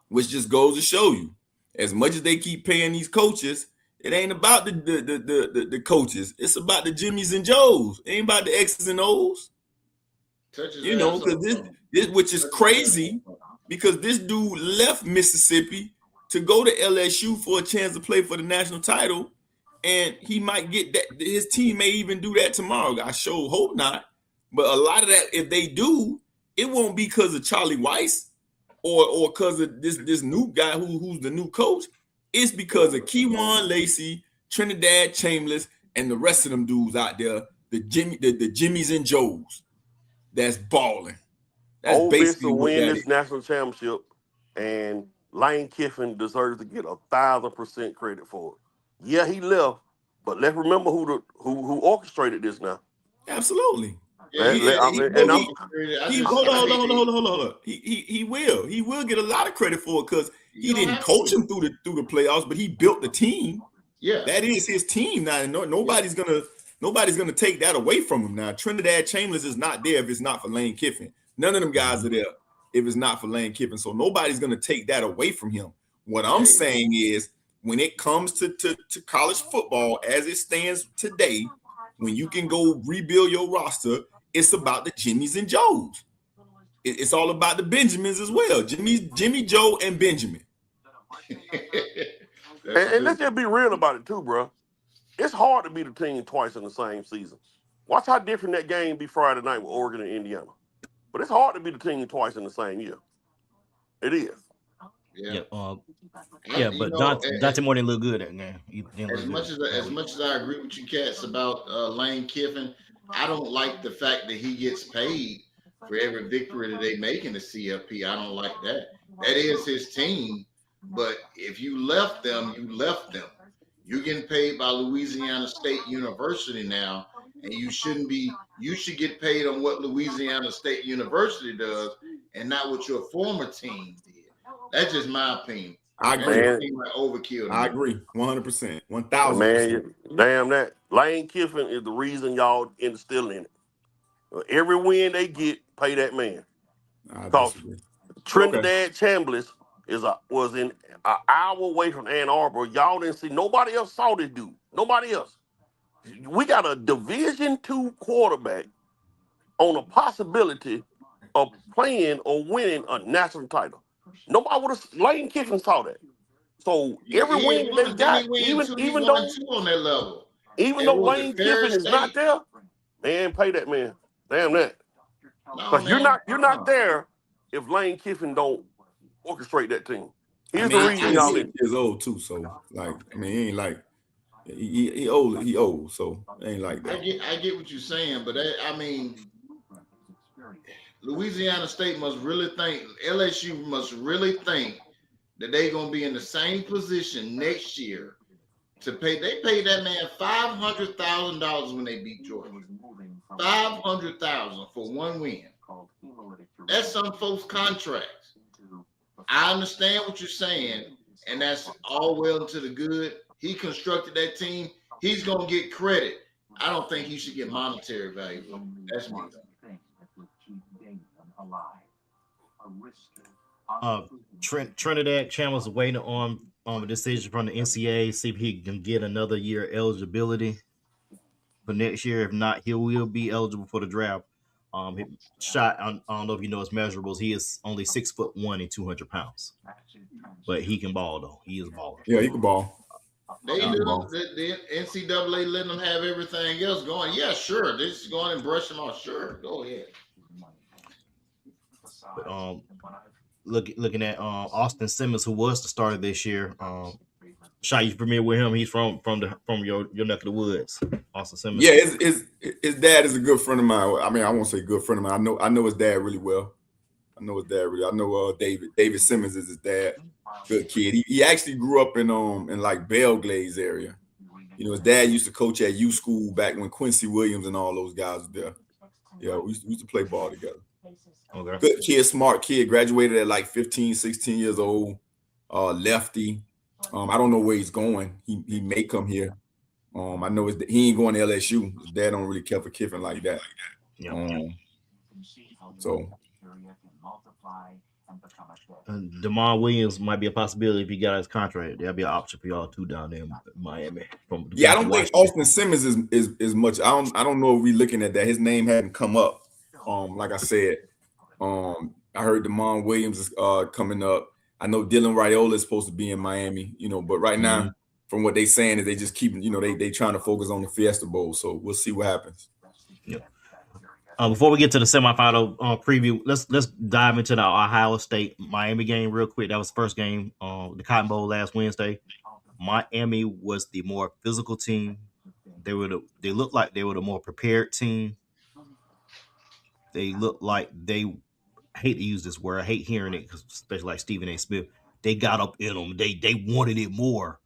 which just goes to show you, as much as they keep paying these coaches, it ain't about the coaches. It's about the Jimmies and Joes. It ain't about the X's and O's. Because this, which is crazy, because this dude left Mississippi to go to LSU for a chance to play for the national title, and he might get that. His team may even do that tomorrow. I sure hope not. But a lot of that, if they do, it won't be because of Charlie Weiss or because of this new guy who's the new coach. It's because of Keywan Lacy, Trinidad Chambers, and the rest of them dudes out there, the Jimmies and Joes, that's balling. That's Ole Miss basically will what win that this is. national championship, and Lane Kiffin deserves to get 1,000% credit for it. Yeah, he left, but let's remember who orchestrated this now. Absolutely. Yeah, Hold on. He will get a lot of credit for it because he didn't coach him through the playoffs, but he built the team. Yeah, that is his team now. Nobody's gonna take that away from him now. Trinidad Chambers is not there if it's not for Lane Kiffin. None of them guys are there if it's not for Lane Kiffin. So nobody's gonna take that away from him. What I'm saying is, when it comes to college football as it stands today, when you can go rebuild your roster, it's about the Jimmies and Joes. It's all about the Benjamins as well. Jimmy, Joe, and Benjamin. and let's just be real about it too, bro. It's hard to beat a team twice in the same season. Watch how different that game be Friday night with Oregon and Indiana. But it's hard to beat a team twice in the same year. It is. Yeah. But Dante Moore didn't look good that game. As much as I agree with you, Cats, about Lane Kiffin, I don't like the fact that he gets paid for every victory that they make in the CFP. I don't like that. That is his team. But if you left them, you left them. You're getting paid by Louisiana State University now, and you shouldn't be. You should get paid on what Louisiana State University does and not what your former team did. That's just my opinion. I agree. Like overkill. I agree 100%, 1,000%. Man, damn that. Lane Kiffin is the reason y'all still in it. Every win they get, pay that man. Because Trinidad Chambers was in an hour away from Ann Arbor. Y'all didn't see. Nobody else saw this dude. Nobody else. We got a Division II quarterback on a possibility of playing or winning a national title. Nobody would have. Lane Kiffin saw that. So every win they got, even though on that level, even though Lane Kiffin is not there, man, pay that man. Damn that. Because you're not there if Lane Kiffin don't orchestrate that team. Here's the reason y'all in. He's old too, so he ain't like he old, so it ain't like that. I get what you're saying, but Louisiana State must really think, LSU must really think that they're going to be in the same position next year to pay. They paid that man $500,000 when they beat Georgia. $500,000 for one win. That's some folks' contracts. I understand what you're saying, and that's all well and to the good. He constructed that team. He's going to get credit. I don't think he should get monetary value. That's me. Trinidad Chambers waiting on a decision from the NCAA, see if he can get another year eligibility for next year. If not, he will be eligible for the draft. He shot, I don't know if you know his measurables. He is only 6'1" and 200 pounds, but he can ball though. He is a baller. Yeah, he can ball. The NCAA letting them have everything else going. Yeah, sure. They're just going and brush them off. Sure, go ahead. But, looking at Austin Simmons, who was the starter this year. Shy, you familiar with him? He's from your neck of the woods. Austin Simmons. Yeah, his dad is a good friend of mine. I mean, I won't say good friend of mine. I know his dad really well. I know his dad really. I know David Simmons is his dad. Good kid. He actually grew up in like Belglades area. You know, his dad used to coach at U School back when Quincy Williams and all those guys were there. Yeah, we used to play ball together. Okay. Good kid, smart kid. Graduated at like 15, 16 years old. Lefty. I don't know where he's going. He may come here. I know he ain't going to LSU. His dad don't really care for Kiffin like that. Yeah. So Damon Williams might be a possibility if he got his contract. That'll be an option for y'all too down there in Miami. I don't think Austin Simmons is much. I don't know if we looking at that. His name hadn't come up. Like I said, I heard Damon Williams is coming up. I know Dylan Raiola is supposed to be in Miami, you know, but right now, from what they saying is they just keep, you know, they trying to focus on the Fiesta Bowl. So we'll see what happens. Yep. Before we get to the semifinal preview, let's dive into the Ohio State Miami game real quick. That was the first game, the Cotton Bowl last Wednesday. Miami was the more physical team. They looked like they were the more prepared team. They looked like I hate to use this word. I hate hearing it, especially like Stephen A. Smith. They got up in them. They wanted it more.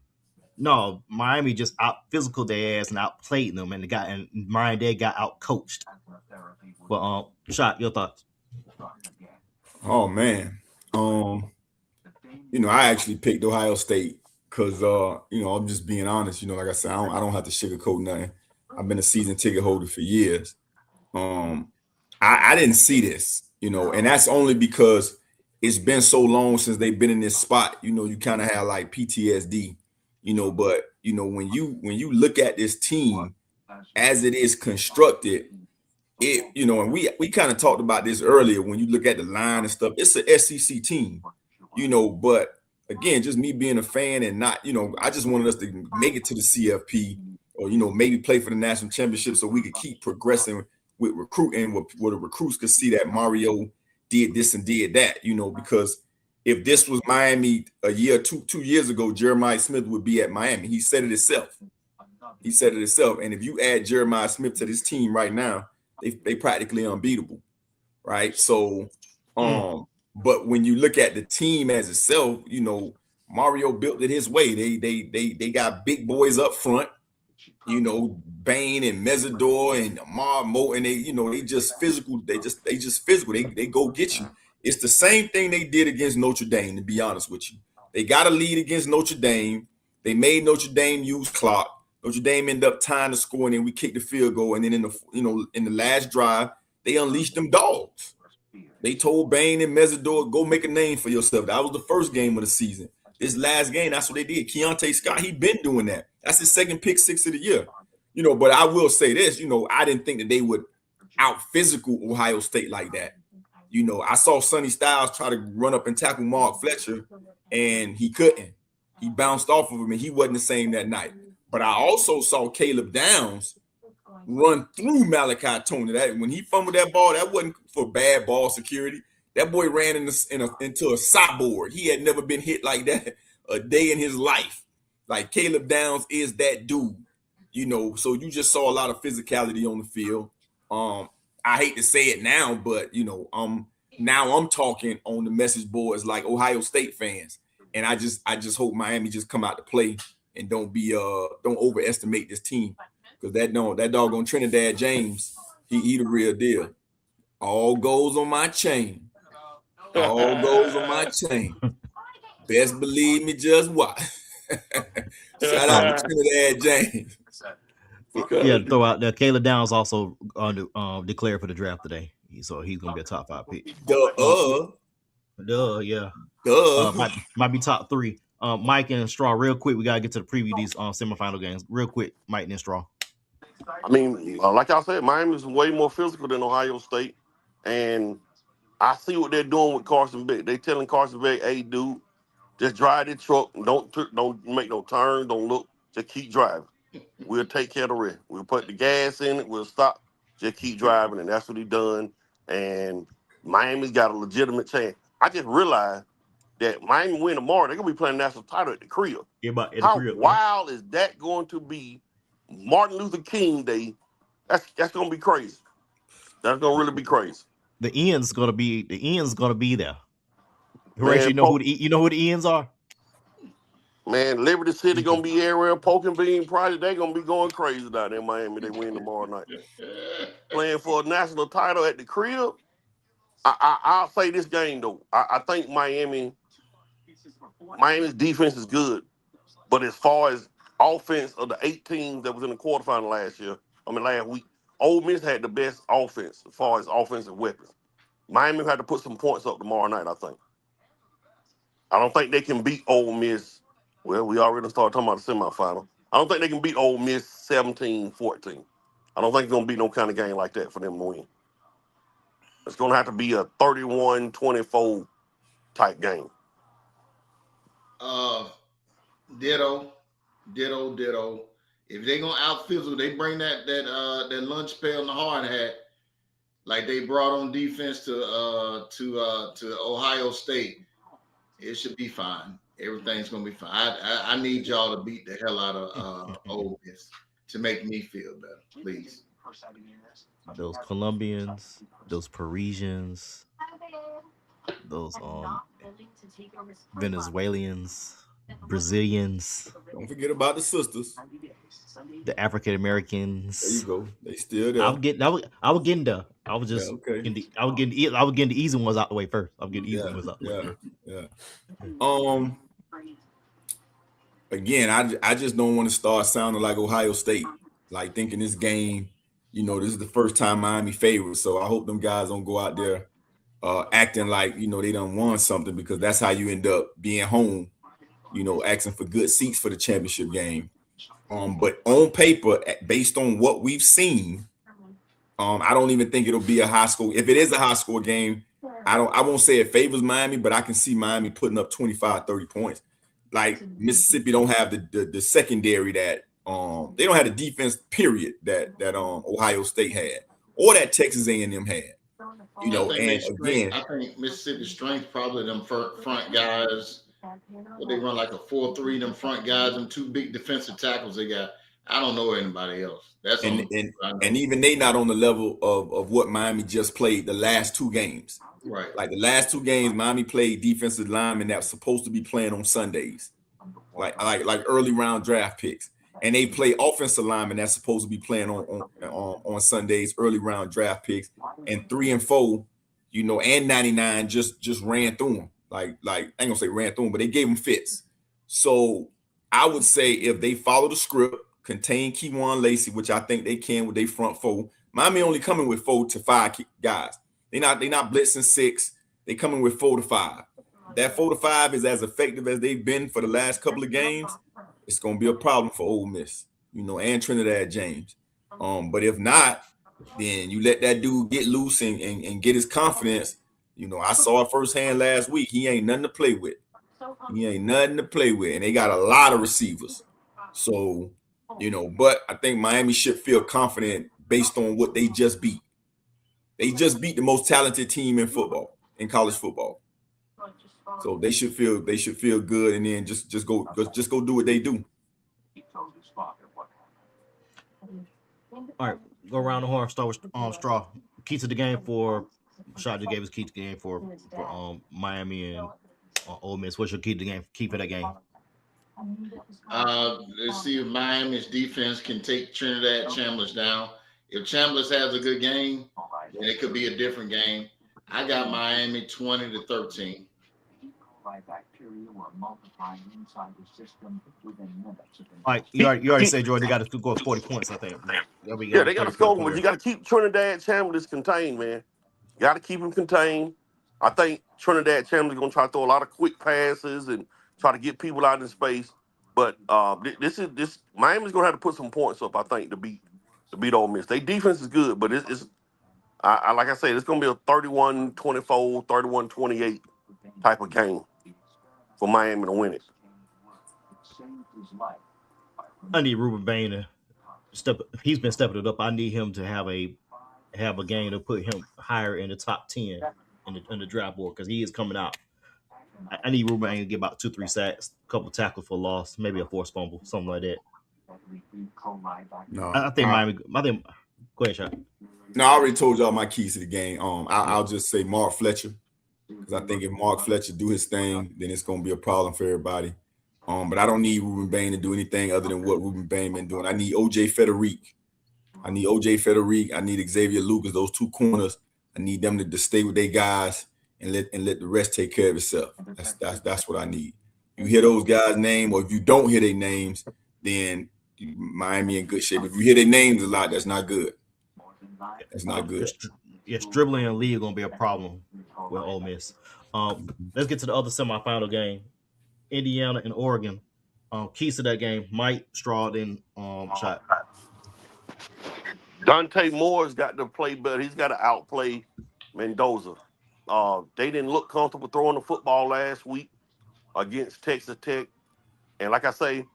No, Miami just out physical their ass and outplayed them, and Miami they got out coached. But Shot, your thoughts? Oh man, you know, I actually picked Ohio State because you know, I'm just being honest. You know, like I said, I don't have to sugarcoat nothing. I've been a season ticket holder for years. I didn't see this, you know, and that's only because it's been so long since they've been in this spot. You know, you kind of have like PTSD, you know, but you know, when you look at this team as it is constructed, it, you know, and we kind of talked about this earlier, when you look at the line and stuff, it's an SEC team, you know, but again, just me being a fan and not, you know, I just wanted us to make it to the CFP or, you know, maybe play for the national championship so we could keep progressing with recruiting, where the recruits could see that Mario did this and did that, you know, because if this was Miami a year, two years ago, Jeremiah Smith would be at Miami. He said it himself. And if you add Jeremiah Smith to this team right now, they practically unbeatable, right? So, but when you look at the team as itself, you know, Mario built it his way. They got big boys up front, you know, Bain and Mesidor and Amar Mo, and they just physical. They just physical. They go get you. It's the same thing they did against Notre Dame, to be honest with you. They got a lead against Notre Dame. They made Notre Dame use clock. Notre Dame ended up tying the score, and then we kicked the field goal. And then in the last drive, they unleashed them dogs. They told Bain and Mesidor, go make a name for yourself. That was the first game of the season. This last game, that's what they did. Keontae Scott, he been doing that. That's his second pick six of the year. You know, but I will say this, you know, I didn't think that they would out physical Ohio State like that. You know, I saw Sonny Styles try to run up and tackle Mark Fletcher, and he couldn't. He bounced off of him, and he wasn't the same that night. But I also saw Caleb Downs run through Malachi Tony. That when he fumbled that ball, that wasn't for bad ball security. That boy ran into a sockboard. He had never been hit like that a day in his life. Like Caleb Downs is that dude, you know. So you just saw a lot of physicality on the field. I hate to say it now, but you know, now I'm talking on the message boards like Ohio State fans, and I just hope Miami just come out to play and don't overestimate this team, because that doggone Trinidad James, he the real deal. All goes on my chain. All goes on my chain. Best believe me, just watch. Shout out to Trinidad James. Yeah, throw out there. Caleb Downs also declared for the draft today, so he's gonna be a top 5 pick. Yeah. Might be top 3. Mike and Straw, real quick. We gotta get to the preview these semifinal games, real quick. Mike and Straw. I mean, like I said, Miami's way more physical than Ohio State, and I see what they're doing with Carson Beck. They telling Carson Beck, "Hey, dude, just drive the truck. Don't make no turn. Don't look. Just keep driving. We'll take care of the rest. We'll put the gas in it. We'll stop. Just keep driving." And that's what he done. And Miami's got a legitimate chance. I just realized that Miami win tomorrow, they're gonna be playing national title at the crib. How wild is that going to be? Martin Luther King Day. That's gonna be crazy. That's gonna really be crazy. The end's gonna be there. Man, You know who the ends are? Man, Liberty City gonna be everywhere. Poking Bean Project, they gonna be going crazy down there in Miami. They win tomorrow night. Playing for a national title at the crib. I'll say this game though. I think Miami's defense is good, but as far as offense of the 8 teams that was in the quarterfinal last week, Ole Miss had the best offense as far as offensive weapons. Miami had to put some points up tomorrow night, I think. I don't think they can beat Ole Miss. Well, we already started talking about the semifinal. I don't think they can beat Ole Miss 17-14. I don't think it's going to be no kind of game like that for them to win. It's going to have to be a 31-24 type game. Ditto. If they're gonna out-fizzle, they bring that lunch pail and the hard hat, like they brought on defense to Ohio State. It should be fine. Everything's gonna be fine. I need y'all to beat the hell out of Ole Miss to make me feel better, please. Those Colombians, those Parisians, those Venezuelans, Brazilians. Don't forget about the sisters. The African Americans. There you go. They still there. I was getting there. I was just getting the easy ones out the way first. I'm getting the easy ones out the way first. Yeah. Again, I just don't want to start sounding like Ohio State, like thinking this game, this is the first time Miami favored. So I hope them guys don't go out there acting like, they done won something, because that's how you end up being home, asking for good seats for the championship game. But on paper, based on what we've seen, I don't even think it'll be a high score. If it is a high score game, I won't say it favors Miami, but I can see Miami putting up 25, 30 points. Like Mississippi don't have the secondary that they don't have the defense period that Ohio State had, or that Texas A&M had. I think Mississippi's strength probably them front guys. They run like a 4-3. Them front guys, them 2 big defensive tackles they got. I don't know anybody else. And even they not on the level of what Miami just played the last 2 games. Right. Like the last 2 games, Miami played defensive linemen that was supposed to be playing on Sundays, like early round draft picks, and they play offensive linemen that's supposed to be playing on Sundays, early round draft picks, and 3 and 4, and 99 just ran through them. Like I ain't gonna say ran through them, but they gave them fits. So I would say if they follow the script, contain Kewan Lacey, which I think they can with their front 4. Miami only coming with 4 to 5 guys. They not blitzing 6. They coming with 4 to 5. That 4 to 5 is as effective as they've been for the last couple of games. It's gonna be a problem for Ole Miss, and Trinidad James. But if not, then you let that dude get loose and get his confidence. I saw it firsthand last week. He ain't nothing to play with. And they got a lot of receivers. So, but I think Miami should feel confident based on what they just beat. They just beat the most talented team in college football. So they should feel good, and then just go do what they do. All right, go around the horn. Start with Straw. Key to the game for Shot just gave us key to the game for Miami and Ole Miss. What's your key to the game? Key for that game? Let's see if Miami's defense can take Trinidad Chambliss down. If Chambliss has a good game, then it could be a different game. I got Miami 20-13. All right, you already said Jordan. They got to score 40 points. I think. Yeah, they got to score, but you got to keep Trinidad Chambliss contained, man. You got to keep him contained. I think Trinidad Chambliss is going to try to throw a lot of quick passes and try to get people out in space. But this Miami's going to have to put some points up, I think, to beat Ole Miss. Their defense is good, but it's like I said, it's going to be a 31-24, 31-28 type of game for Miami to win it. I need Ruben Bain to step. He's been stepping it up. I need him to have a game to put him higher in the top 10 in the draft board, because he is coming out. I need Ruben Bain to get about 2-3 sacks, a couple tackles for loss, maybe a forced fumble, something like that. No, I think Miami. Go ahead, Shot. No, I already told y'all my keys to the game. I'll just say Mark Fletcher, because I think if Mark Fletcher do his thing, then it's gonna be a problem for everybody. But I don't need Ruben Bain to do anything other than what Ruben Bain been doing. I need OJ Federic. I need Xavier Lucas, those two corners. I need them to stay with their guys and let the rest take care of itself. That's what I need. You hear those guys' name, or if you don't hear their names, then Miami in good shape. If you hear their names a lot, that's not good. That's not good. Yes, dribbling in the league gonna be a problem with Ole Miss. Let's get to the other semifinal game, Indiana and Oregon. Keys to that game, Mike Stroud and shot. Dante Moore's got to play better. He's got to outplay Mendoza. They didn't look comfortable throwing the football last week against Texas Tech. And like I say,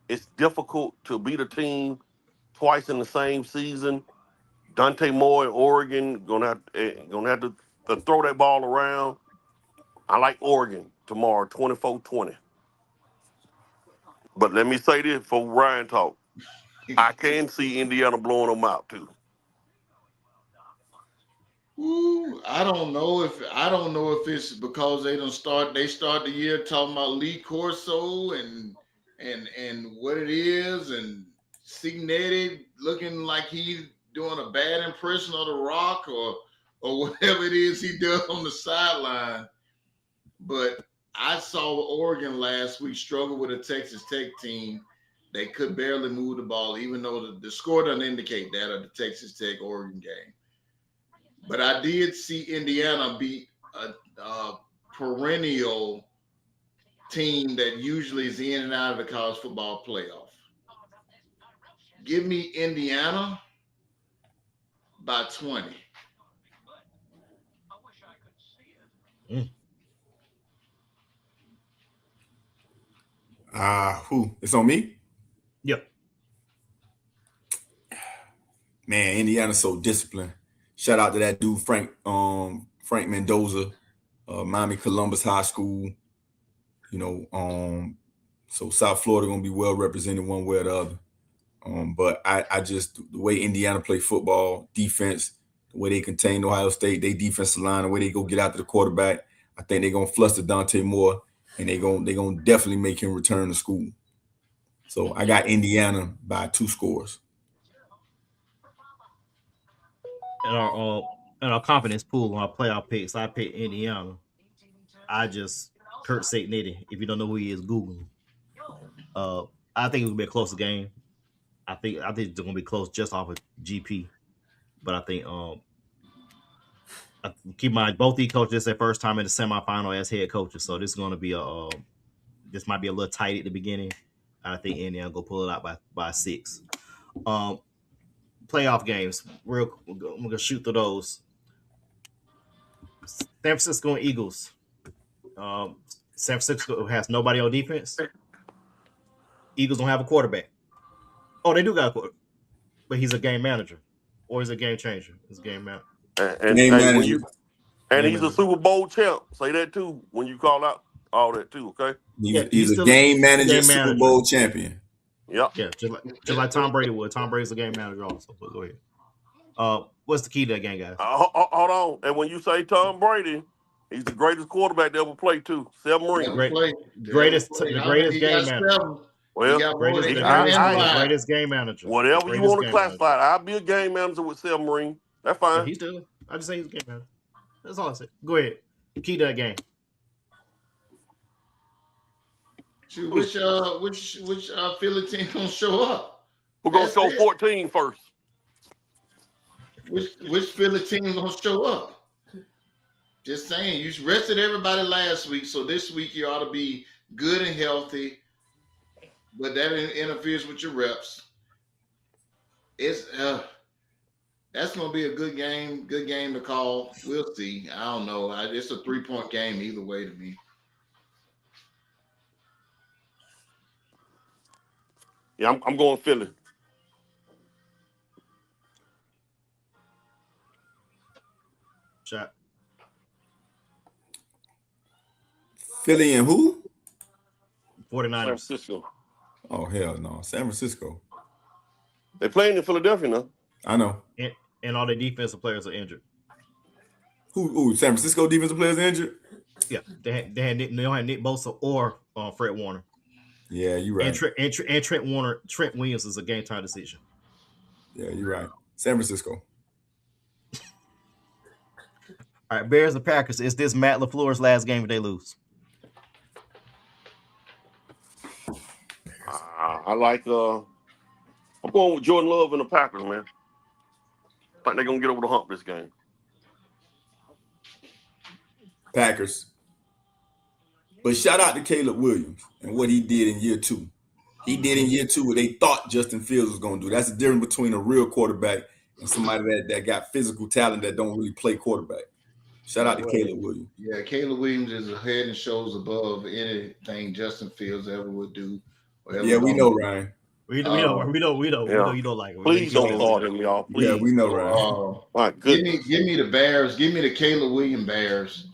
it's difficult to beat a team twice in the same season. Dante Moore in Oregon gonna have to throw that ball around. I like Oregon tomorrow, 24-20. But let me say this before Ryan talk. I can see Indiana blowing them out too. Ooh, I don't know if it's because they start the year talking about Lee Corso and what it is, and Signetti looking like he's doing a bad impression of The Rock or whatever it is he does on the sideline. But I saw Oregon last week struggle with a Texas Tech team. They could barely move the ball, even though the score doesn't indicate that of the Texas Tech Oregon game. But I did see Indiana beat a perennial team that usually is in and out of the college football playoff. Give me Indiana by 20. It's on me? Yep. Man, Indiana's so disciplined. Shout out to that dude, Frank Mendoza, Miami Columbus High School. So South Florida gonna be well represented one way or the other. But I just, the way Indiana play football, defense, the way they contain Ohio State, they defensive line, the way they go get after the quarterback, I think they're gonna fluster Dante Moore, and they're gonna definitely make him return to school. So I got Indiana by 2 scores. In our confidence pool on our playoff picks, I picked Indiana. Kurt Signetti. If you don't know who he is, Google him. I think it's gonna be a closer game. I think it's gonna be close just off of GP. But I think keep in mind both these coaches, it's their first time in the semifinal as head coaches. So this is gonna be this might be a little tight at the beginning. I think Indiana go pull it out by 6. Playoff games. I'm gonna shoot through those. San Francisco and Eagles. San Francisco has nobody on defense. Eagles don't have a quarterback. Oh, they do got a quarterback, but he's a game manager, or he's a game changer. He's a game manager. And he's a Super Bowl champ. Say that too when you call out all that too. Okay. He's a game manager, Super Bowl champion. Yep. Yeah, just like Tom Brady would. Tom Brady's a game manager also. But go ahead. What's the key to that game, guys? Hold on. And when you say Tom Brady, he's the greatest quarterback to ever play too. 7 rings. Greatest game manager. Well, greatest game manager. Whatever you want to classify it, I'll be a game manager with 7 rings. That's fine. Yeah, he's still. I just say he's a game manager. That's all I said. Go ahead. Key to that game. Which Philly team gonna show up? We're gonna show 14 first. Which Philly team gonna show up? Just saying, you rested everybody last week, so this week you ought to be good and healthy. But that interferes with your reps. It's that's gonna be a good game to call. We'll see. I don't know. It's a 3-point game either way to me. Yeah, I'm going Philly. Shot. Philly and who? 49ers. San Francisco. Oh hell no, San Francisco. They're playing in Philadelphia now. I know. and all their defensive players are injured. Who? San Francisco defensive players injured? Yeah, they don't have Nick Bosa or Fred Warner. Yeah, you're right. And Trent Williams is a game time decision. Yeah, you're right. San Francisco. All right, Bears and Packers. Is this Matt LaFleur's last game if they lose? I'm going with Jordan Love and the Packers, man. I think they're gonna get over the hump this game. Packers. But shout out to Caleb Williams and what he did in year 2. He did in year 2 what they thought Justin Fields was going to do. That's the difference between a real quarterback and somebody that got physical talent that don't really play quarterback. Shout out to Caleb Williams. Yeah, Caleb Williams is a head and shoulders above anything Justin Fields ever would do. Yeah, we know, Ryan. We know you don't like him. Please don't start him, y'all. Please. Yeah, we know, Ryan. My goodness. Give me the Bears. Give me the Caleb Williams Bears.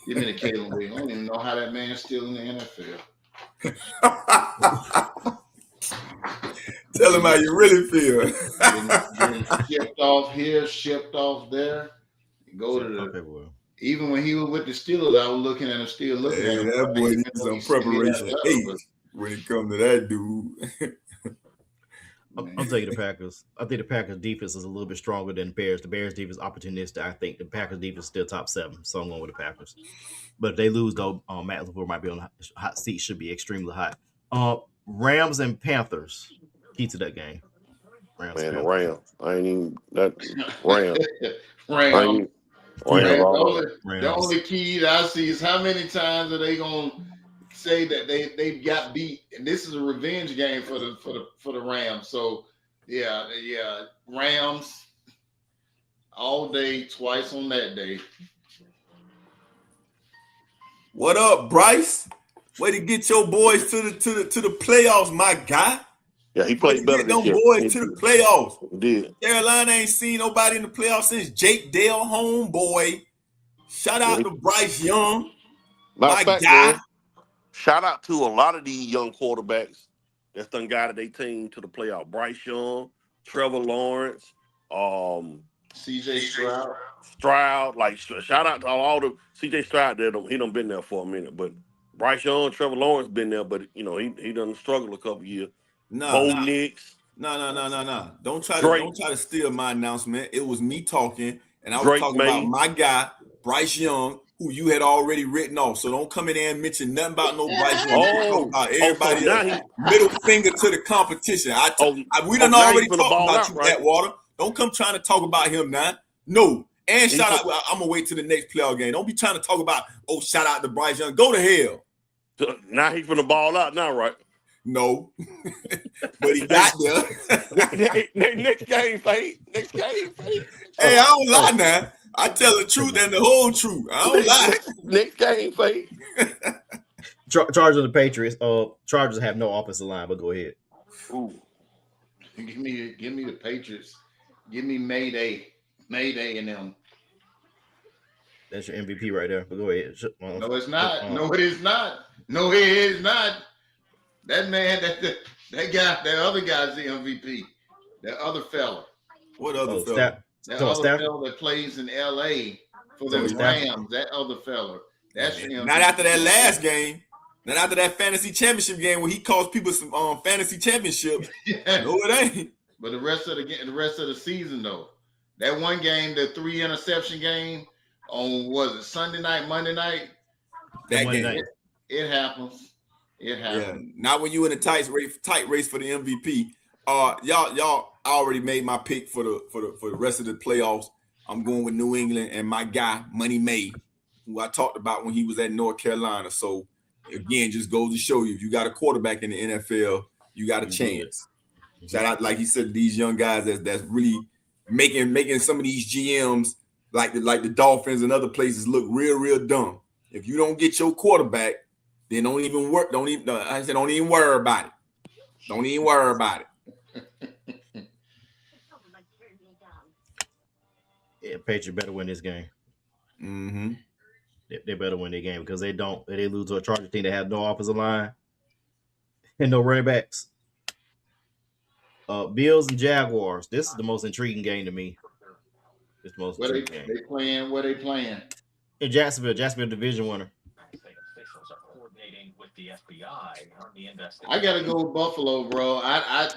Give me the Caleb Williams. I don't even know how that man's still in the NFL. Tell him how you really feel. Getting shipped off here, shipped off there. Go to the. Even when he was with the Steelers, I was looking at him, still looking at him. That boy needs some preparation. When it comes to that dude. I'll tell you the Packers. I think the Packers defense is a little bit stronger than the Bears. The Bears defense is opportunistic. I think the Packers defense is still top 7, so I'm going with the Packers. But if they lose, though, Matt LaFleur might be on the hot seat. Should be extremely hot. Rams and Panthers. Key to that game. Rams. I ain't even that Rams. The only key that I see is how many times are they gonna say that they got beat, and this is a revenge game for the Rams. So yeah, Rams all day, twice on that day. What up, Bryce? Way to get your boys to the playoffs, my guy. Yeah, he played better than them boys to the playoffs. He did. Carolina ain't seen nobody in the playoffs since Jake Dale homeboy. Shout out to Bryce Young. My guy. Man, shout out to a lot of these young quarterbacks that's done guided their team to the playoff. Bryce Young, Trevor Lawrence, CJ Stroud. Like, shout out to all the CJ Stroud there. He done been there for a minute, but Bryce Young, Trevor Lawrence been there, but he done struggled a couple years. No. Don't try to steal my announcement. It was me talking, and I was talking about my guy, Bryce Young, who you had already written off. So don't come in there and mention nothing about no Bryce Young. About everybody else. Middle finger to the competition. We done already talked about you, Atwater. Don't come trying to talk about him now. No. And shout out. I'm gonna wait till the next playoff game. Don't be trying to talk about, shout out to Bryce Young. Go to hell. Now he's gonna ball out now, right? No, but he got there. Next game, Fate. Hey, I don't lie now. I tell the truth and the whole truth. I don't lie. Next game, Fate. Chargers and the Patriots. Chargers have no offensive line, but go ahead. Ooh, give me the Patriots. Give me Mayday and them. That's your MVP right there. But go ahead. No, it's not. No, it is not. No, it is not. That man, that guy, that other guy's the MVP. That other fella. What other fella? That other fella that plays in LA for the Rams. That other fella. That's him. Not after that last game. Not after that fantasy championship game where he cost people some fantasy championships. Yeah. No, it ain't. But the rest of the season though, that one game, the 3 interception game on Sunday night, Monday night. That game. It happens. It happens. Yeah, not when you in a tight race for the MVP. Y'all already made my pick for the rest of the playoffs. I'm going with New England and my guy Money May, who I talked about when he was at North Carolina. So again, just goes to show you, if you got a quarterback in the NFL, you got a chance. Shout out, like he said, these young guys that's really making some of these GMs like the Dolphins and other places look real dumb. If you don't get your quarterback, then don't even worry about it. Don't even worry about it. Yeah, Patriots better win this game. Mm-hmm. They better win their game because they lose to a Charger team that have no offensive line and no running backs. Bills and Jaguars. This is the most intriguing game to me. It's the most Where they intriguing game. they playing? Where they playing? In Jacksonville division winner. Officials are coordinating with the FBI on the investigation. I gotta go with Buffalo, bro. I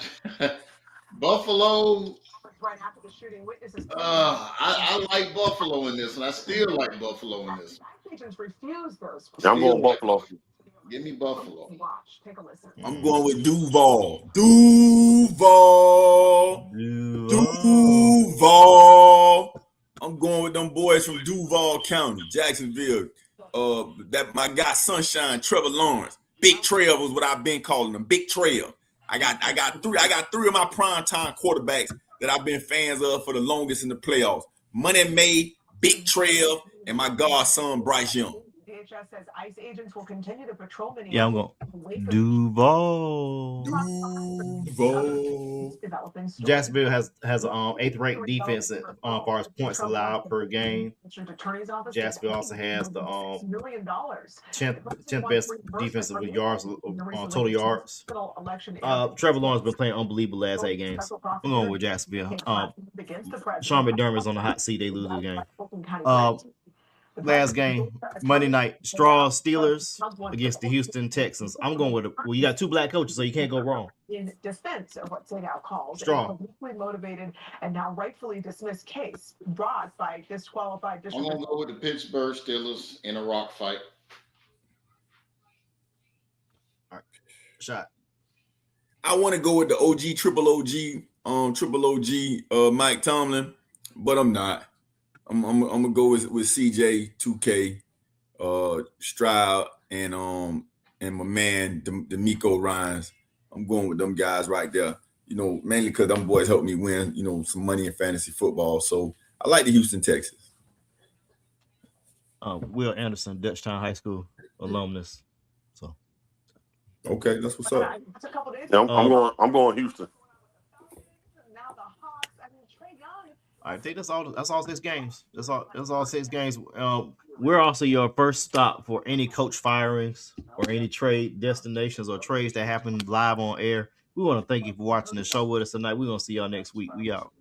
Buffalo. Right after the shooting, witnesses. I like Buffalo in this, and I still like Buffalo in this. Agents refuse those. I'm going Buffalo. Give me Buffalo. Watch, take a listen. I'm going with Duval. Duval. I'm going with them boys from Duval County, Jacksonville. That my guy Sunshine, Trevor Lawrence. Big Trail was what I've been calling him. Big Trail. I got three of my primetime quarterbacks that I've been fans of for the longest in the playoffs. Money May, Big Trail, and my godson Bryce Young. DHS says ICE agents will continue to patrol many. Yeah, I'm going Duval. Jacksonville has an 8th ranked defense as far as points allowed per game. Jacksonville also has the 10th best defensive with yards total yards. Trevor Lawrence been playing unbelievable last 8 games. I'm going with Jacksonville. Sean McDermott is on the hot seat. They lose the game. Last game, Monday night, Steelers against the Houston Texans. I'm going with you got 2 black coaches, so you can't go wrong. In defense of what they now call Straw. Motivated and now rightfully dismissed case brought by disqualified. I'm gonna go with the Pittsburgh Steelers in a rock fight. All right, shot. I want to go with the triple OG, Mike Tomlin, but I'm not. I'm gonna go with CJ, 2K, Stroud, and my man D'Amico Ryans. I'm going with them guys right there. Mainly because them boys helped me win, some money in fantasy football. So I like the Houston Texans. Will Anderson, Dutchtown High School alumnus. So okay, that's what's up. Yeah, I'm going Houston. I think that's all 6 games. That's all 6 games. We're also your first stop for any coach firings or any trade destinations or trades that happen live on air. We want to thank you for watching the show with us tonight. We're gonna see y'all next week. We out.